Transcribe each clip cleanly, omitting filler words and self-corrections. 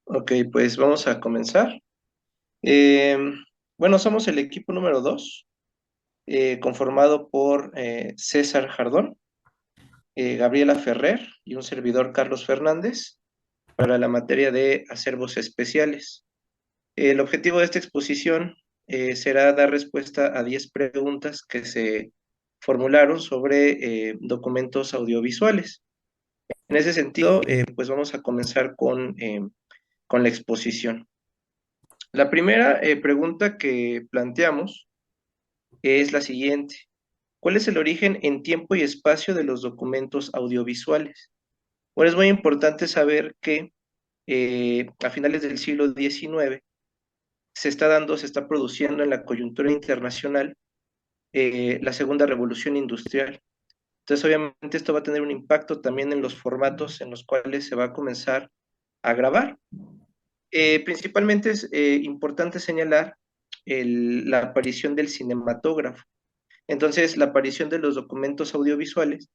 Ok, pues vamos a comenzar. Eh, bueno, somos el equipo número 2, conformado por César Jardón, Gabriela Ferrer y un servidor Carlos Fernández para la materia de acervos especiales. El objetivo de esta exposición será dar respuesta a 10 preguntas que se formularon sobre documentos audiovisuales. En ese sentido, pues vamos a comenzar con la exposición. La primera pregunta que planteamos es la siguiente. ¿Cuál es el origen en tiempo y espacio de los documentos audiovisuales? Bueno, es muy importante saber que a finales del siglo XIX se está produciendo en la coyuntura internacional la segunda revolución industrial. Entonces, obviamente, esto va a tener un impacto también en los formatos en los cuales se va a comenzar a grabar. Principalmente es importante señalar la aparición del cinematógrafo. Entonces, la aparición de los documentos audiovisuales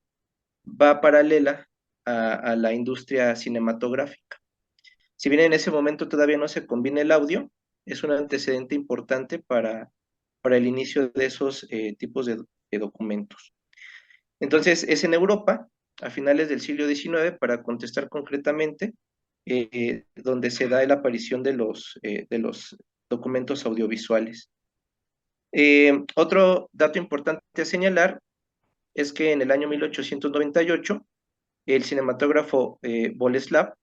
va paralela a la industria cinematográfica. Si bien en ese momento todavía no se combina el audio, es un antecedente importante para el inicio de esos tipos de documentos. Entonces, es en Europa, a finales del siglo XIX, para contestar concretamente, donde se da la aparición de los documentos audiovisuales. Otro dato importante a señalar es que en el año 1898 el cinematógrafo Boleslav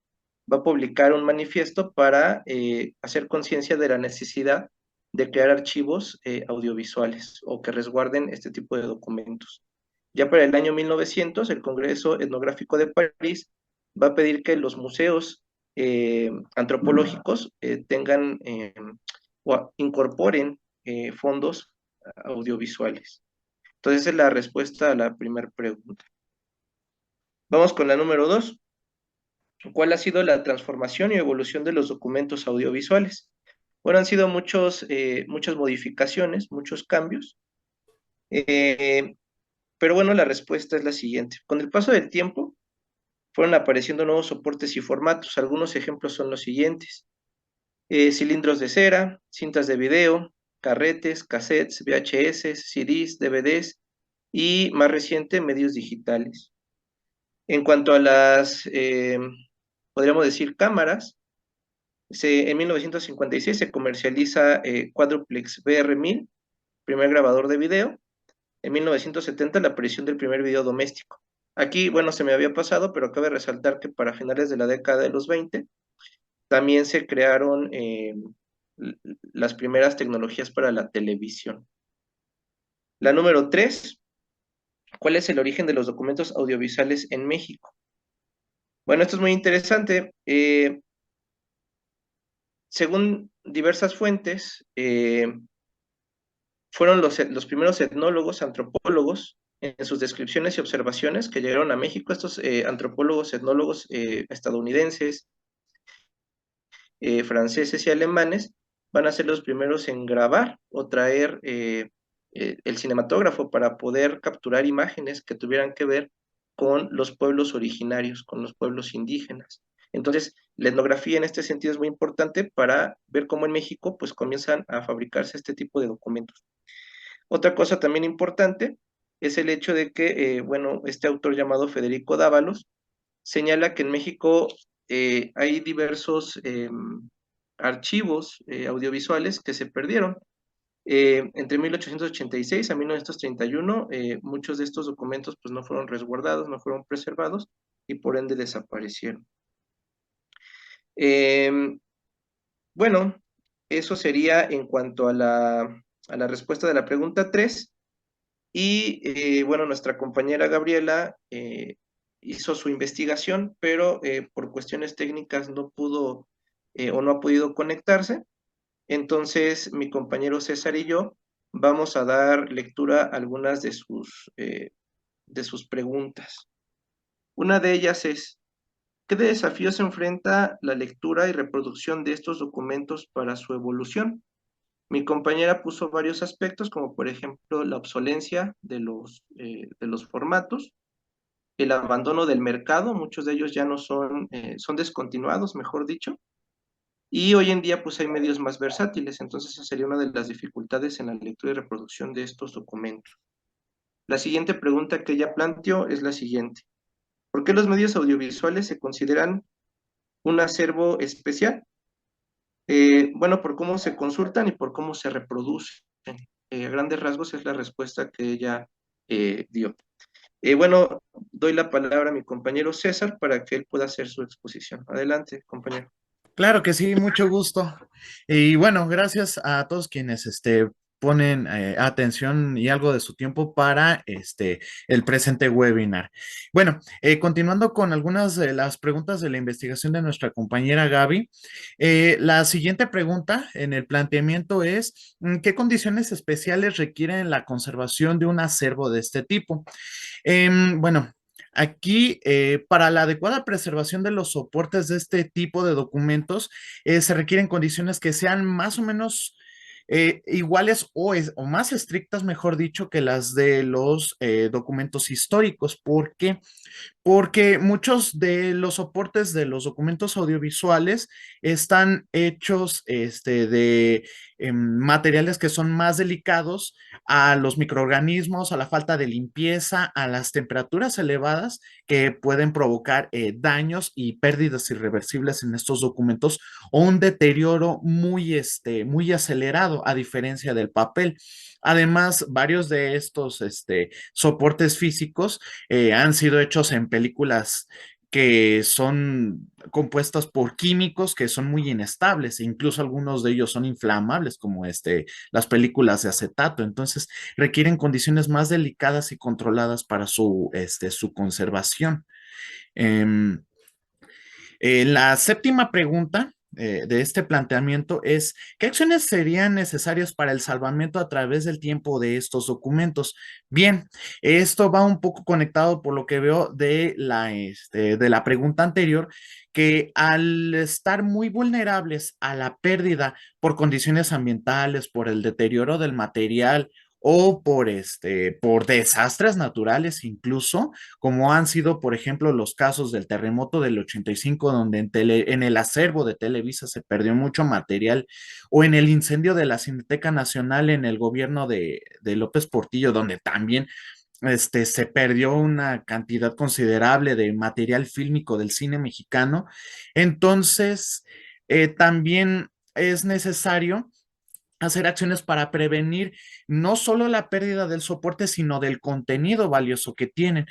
va a publicar un manifiesto para hacer conciencia de la necesidad de crear archivos audiovisuales o que resguarden este tipo de documentos. Ya para el año 1900, el Congreso Etnográfico de París va a pedir que los museos antropológicos tengan o incorporen fondos audiovisuales. Entonces, esa es la respuesta a la primera pregunta. Vamos con la número 2. ¿Cuál ha sido la transformación y evolución de los documentos audiovisuales? Bueno, han sido muchas modificaciones, muchos cambios, eh, pero bueno, la respuesta es la siguiente. Con el paso del tiempo, fueron apareciendo nuevos soportes y formatos. Algunos ejemplos son los siguientes. Cilindros de cera, cintas de video, carretes, cassettes, VHS, CDs, DVDs y más reciente, medios digitales. En cuanto a podríamos decir, cámaras, en 1956 se comercializa Quadruplex VR1000, primer grabador de video. En 1970 la aparición del primer video doméstico. Aquí, bueno, se me había pasado, pero cabe resaltar que para finales de la década de los 20 también se crearon las primeras tecnologías para la televisión. La número 3, ¿cuál es el origen de los documentos audiovisuales en México? Bueno, esto es muy interesante. Según diversas fuentes, fueron los primeros etnólogos, antropólogos, en sus descripciones y observaciones que llegaron a México, estos antropólogos, etnólogos estadounidenses, franceses y alemanes, van a ser los primeros en grabar o traer el cinematógrafo para poder capturar imágenes que tuvieran que ver con los pueblos originarios, con los pueblos indígenas. Entonces, la etnografía en este sentido es muy importante para ver cómo en México pues comienzan a fabricarse este tipo de documentos. Otra cosa también importante es el hecho de que, bueno, este autor llamado Federico Dávalos señala que en México hay diversos archivos audiovisuales que se perdieron. Entre 1886 a 1931, muchos de estos documentos pues, no fueron resguardados, no fueron preservados y por ende desaparecieron. Eh, bueno, eso sería en cuanto a la respuesta de la pregunta 3. Y bueno, nuestra compañera Gabriela hizo su investigación, pero por cuestiones técnicas no pudo o no ha podido conectarse. Entonces, mi compañero César y yo vamos a dar lectura a algunas de sus preguntas. Una de ellas es, ¿qué desafíos enfrenta la lectura y reproducción de estos documentos para su evolución? Mi compañera puso varios aspectos, como por ejemplo la obsolencia de los formatos, el abandono del mercado, muchos de ellos ya no son, son descontinuados, mejor dicho, Y hoy en día pues hay medios más versátiles, entonces esa sería una de las dificultades en la lectura y reproducción de estos documentos. La siguiente pregunta que ella planteó es la siguiente. ¿Por qué los medios audiovisuales se consideran un acervo especial? Bueno, por cómo se consultan y por cómo se reproducen. A grandes rasgos es la respuesta que ella dio. Bueno, doy la palabra a mi compañero César para que él pueda hacer su exposición. Adelante, compañero. Claro que sí, mucho gusto. Y bueno, gracias a todos quienes ponen atención y algo de su tiempo para el presente webinar. Bueno, continuando con algunas de las preguntas de la investigación de nuestra compañera Gaby, la siguiente pregunta en el planteamiento es, ¿qué condiciones especiales requieren la conservación de un acervo de este tipo? Bueno, aquí para la adecuada preservación de los soportes de este tipo de documentos se requieren condiciones que sean más o menos iguales o más estrictas, mejor dicho, que las de los documentos históricos. ¿Por qué? Porque muchos de los soportes de los documentos audiovisuales están hechos de materiales que son más delicados a los microorganismos, a la falta de limpieza, a las temperaturas elevadas que pueden provocar daños y pérdidas irreversibles en estos documentos o un deterioro muy acelerado a diferencia del papel. Además, varios de estos soportes físicos han sido hechos en películas que son compuestas por químicos que son muy inestables, e incluso algunos de ellos son inflamables, como las películas de acetato. Entonces, requieren condiciones más delicadas y controladas para su conservación. Em, la séptima pregunta de este planteamiento es, ¿qué acciones serían necesarias para el salvamento a través del tiempo de estos documentos? Bien, esto va un poco conectado por lo que veo de la pregunta anterior, que al estar muy vulnerables a la pérdida por condiciones ambientales, por el deterioro del material o por desastres naturales incluso, como han sido, por ejemplo, los casos del terremoto del 85, donde en el acervo de Televisa se perdió mucho material, o en el incendio de la Cineteca Nacional en el gobierno de López Portillo, donde también se perdió una cantidad considerable de material fílmico del cine mexicano. Entonces, también es necesario hacer acciones para prevenir no solo la pérdida del soporte, sino del contenido valioso que tienen.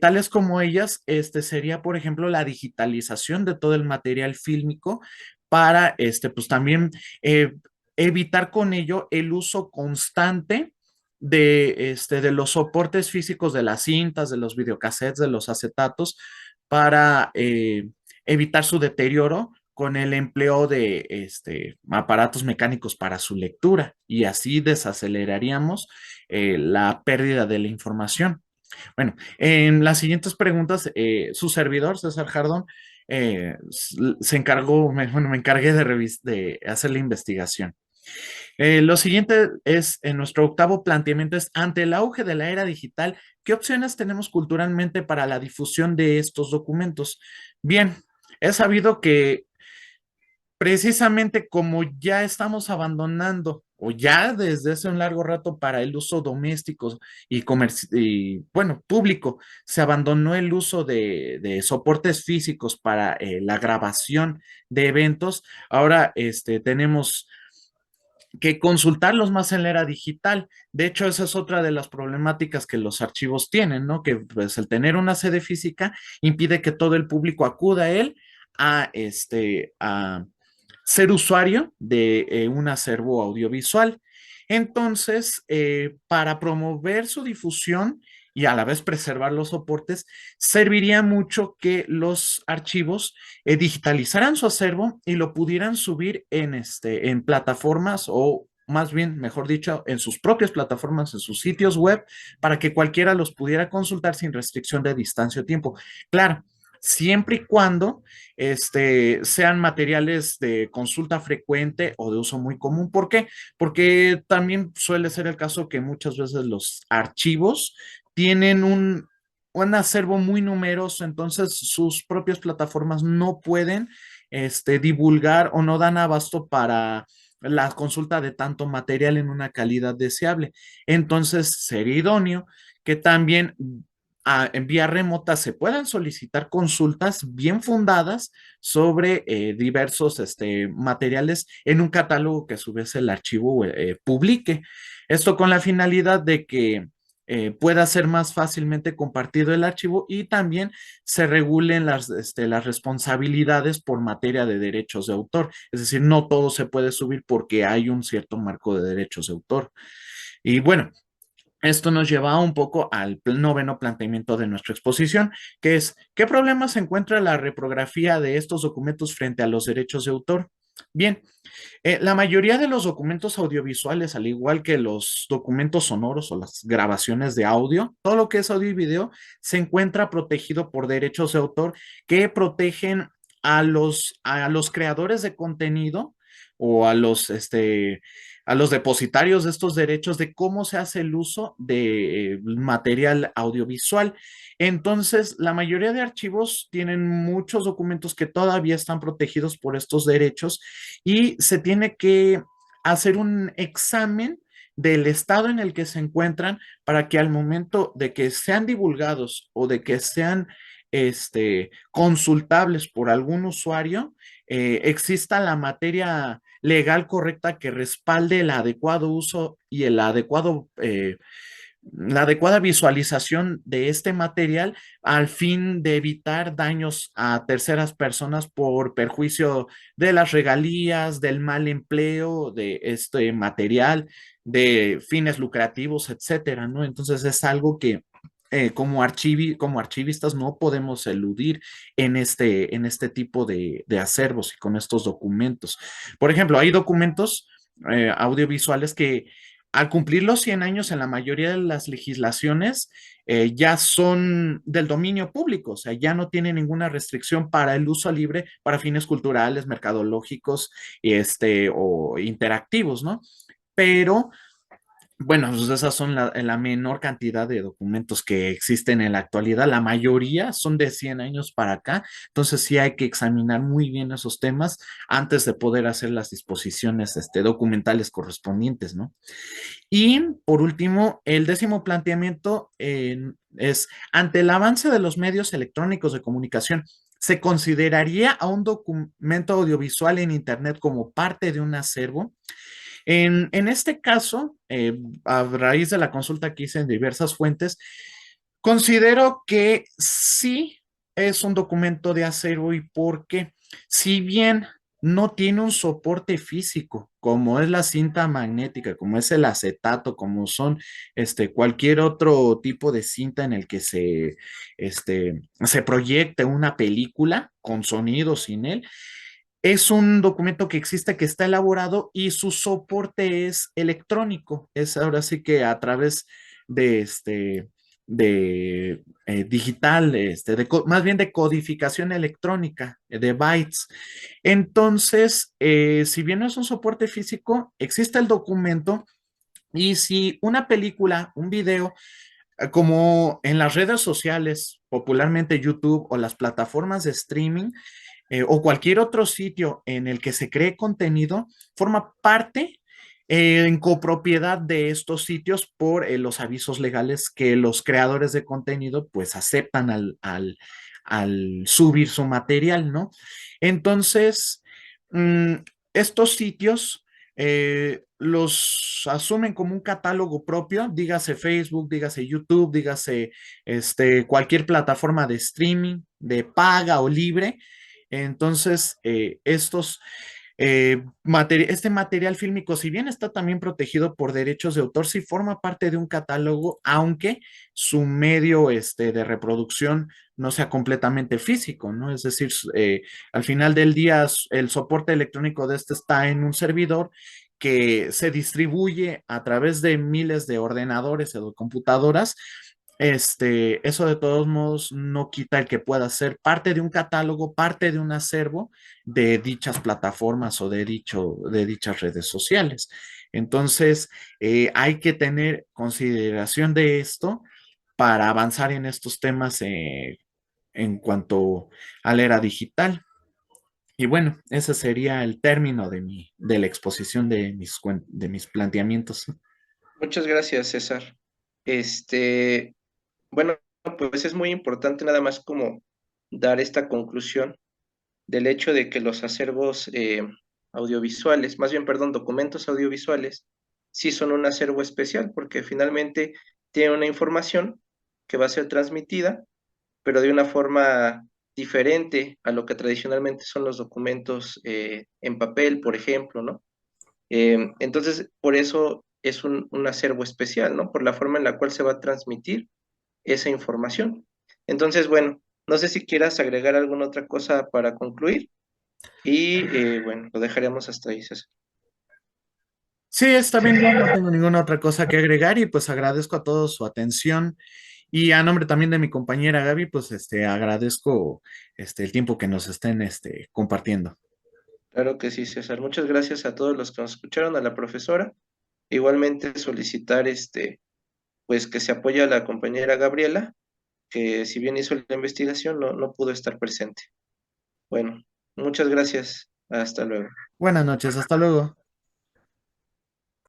Tales como ellas, sería, por ejemplo, la digitalización de todo el material fílmico para, pues también eh, evitar con ello el uso constante de los soportes físicos de las cintas, de los videocassettes, de los acetatos, para evitar su deterioro con el empleo de aparatos mecánicos para su lectura y así desaceleraríamos la pérdida de la información. Bueno, en las siguientes preguntas, su servidor, César Jardón, se encargó, bueno, me encargué de hacer la investigación. Lo siguiente es, en nuestro octavo planteamiento es, ante el auge de la era digital, ¿qué opciones tenemos culturalmente para la difusión de estos documentos? Bien, he sabido que precisamente como ya estamos abandonando o ya desde hace un largo rato para el uso doméstico y bueno, público, se abandonó el uso de soportes físicos para la grabación de eventos. Ahora tenemos que consultarlos más en la era digital. De hecho, esa es otra de las problemáticas que los archivos tienen, ¿no? Que pues el tener una sede física impide que todo el público acuda a él a ser usuario de un acervo audiovisual. Entonces, para promover su difusión y a la vez preservar los soportes, serviría mucho que los archivos digitalizaran su acervo y lo pudieran subir en plataformas o más bien, mejor dicho, en sus propias plataformas, en sus sitios web, para que cualquiera los pudiera consultar sin restricción de distancia o tiempo. Claro, siempre y cuando sean materiales de consulta frecuente o de uso muy común. ¿Por qué? Porque también suele ser el caso que muchas veces los archivos tienen un acervo muy numeroso, entonces sus propias plataformas no pueden divulgar o no dan abasto para la consulta de tanto material en una calidad deseable. Entonces, sería idóneo que también en vía remota se puedan solicitar consultas bien fundadas sobre diversos materiales en un catálogo que a su vez el archivo publique. Esto con la finalidad de que pueda ser más fácilmente compartido el archivo y también se regulen las responsabilidades por materia de derechos de autor. Es decir, no todo se puede subir porque hay un cierto marco de derechos de autor. Y bueno, esto nos lleva un poco al noveno planteamiento de nuestra exposición, que es, ¿qué problemas encuentra la reprografía de estos documentos frente a los derechos de autor? Bien, la mayoría de los documentos audiovisuales, al igual que los documentos sonoros o las grabaciones de audio, todo lo que es audio y video, se encuentra protegido por derechos de autor que protegen a los creadores de contenido o a los depositarios de estos derechos de cómo se hace el uso de material audiovisual. Entonces, la mayoría de archivos tienen muchos documentos que todavía están protegidos por estos derechos y se tiene que hacer un examen del estado en el que se encuentran para que al momento de que sean divulgados o de que sean consultables por algún usuario, exista la materia legal correcta que respalde el adecuado uso y la adecuada visualización de este material al fin de evitar daños a terceras personas por perjuicio de las regalías, del mal empleo de este material, de fines lucrativos, etcétera, ¿no? Entonces es algo que como archivistas no podemos eludir en este tipo de acervos y con estos documentos. Por ejemplo, hay documentos audiovisuales que al cumplir los 100 años en la mayoría de las legislaciones, ya son del dominio público, o sea, ya no tiene ninguna restricción para el uso libre para fines culturales, mercadológicos, o interactivos, ¿no? Pero bueno, pues esas son la menor cantidad de documentos que existen en la actualidad. La mayoría son de 100 años para acá. Entonces sí hay que examinar muy bien esos temas antes de poder hacer las disposiciones documentales correspondientes, ¿no? Y por último, el décimo planteamiento es, ante el avance de los medios electrónicos de comunicación, ¿se consideraría a un documento audiovisual en Internet como parte de un acervo? En este caso, a raíz de la consulta que hice en diversas fuentes, considero que sí es un documento de acero y porque si bien no tiene un soporte físico, como es la cinta magnética, como es el acetato, como son cualquier otro tipo de cinta en el que se proyecte una película con sonido sin él, es un documento que existe, que está elaborado y su soporte es electrónico. Es ahora sí que a través de digital, más bien de codificación electrónica, de bytes. Entonces, si bien no es un soporte físico, existe el documento y si una película, un video, como en las redes sociales, popularmente YouTube o las plataformas de streaming, o cualquier otro sitio en el que se cree contenido, forma parte en copropiedad de estos sitios por los avisos legales que los creadores de contenido pues aceptan al subir su material, ¿no? Entonces, mm, estos sitios los asumen como un catálogo propio, dígase Facebook, dígase YouTube, dígase cualquier plataforma de streaming, de paga o libre. Entonces, este material fílmico, si bien está también protegido por derechos de autor, sí forma parte de un catálogo, aunque su medio de reproducción no sea completamente físico, ¿no? Es decir, al final del día, el soporte electrónico de este está en un servidor que se distribuye a través de miles de ordenadores o de computadoras. Eso de todos modos no quita el que pueda ser parte de un catálogo, parte de un acervo de dichas plataformas o de dichas redes sociales. Entonces, hay que tener consideración de esto para avanzar en estos temas en cuanto a la era digital. Y bueno, ese sería el término de la exposición de de mis planteamientos. Muchas gracias, César. Este, bueno, pues es muy importante nada más como dar esta conclusión del hecho de que los acervos audiovisuales, más bien, perdón, documentos audiovisuales, sí son un acervo especial porque finalmente tienen una información que va a ser transmitida, pero de una forma diferente a lo que tradicionalmente son los documentos en papel, por ejemplo, ¿no? Entonces, por eso es un acervo especial, ¿no? Por la forma en la cual se va a transmitir esa información. Entonces, bueno, no sé si quieras agregar alguna otra cosa para concluir y bueno, lo dejaremos hasta ahí, César. Sí, está bien, yo no tengo ninguna otra cosa que agregar y pues agradezco a todos su atención y a nombre también de mi compañera Gaby, pues agradezco el tiempo que nos estén compartiendo. Claro que sí, César. Muchas gracias a todos los que nos escucharon, a la profesora. Igualmente solicitar pues que se apoye a la compañera Gabriela, que si bien hizo la investigación, no pudo estar presente. Bueno, muchas gracias. Hasta luego. Buenas noches, hasta luego.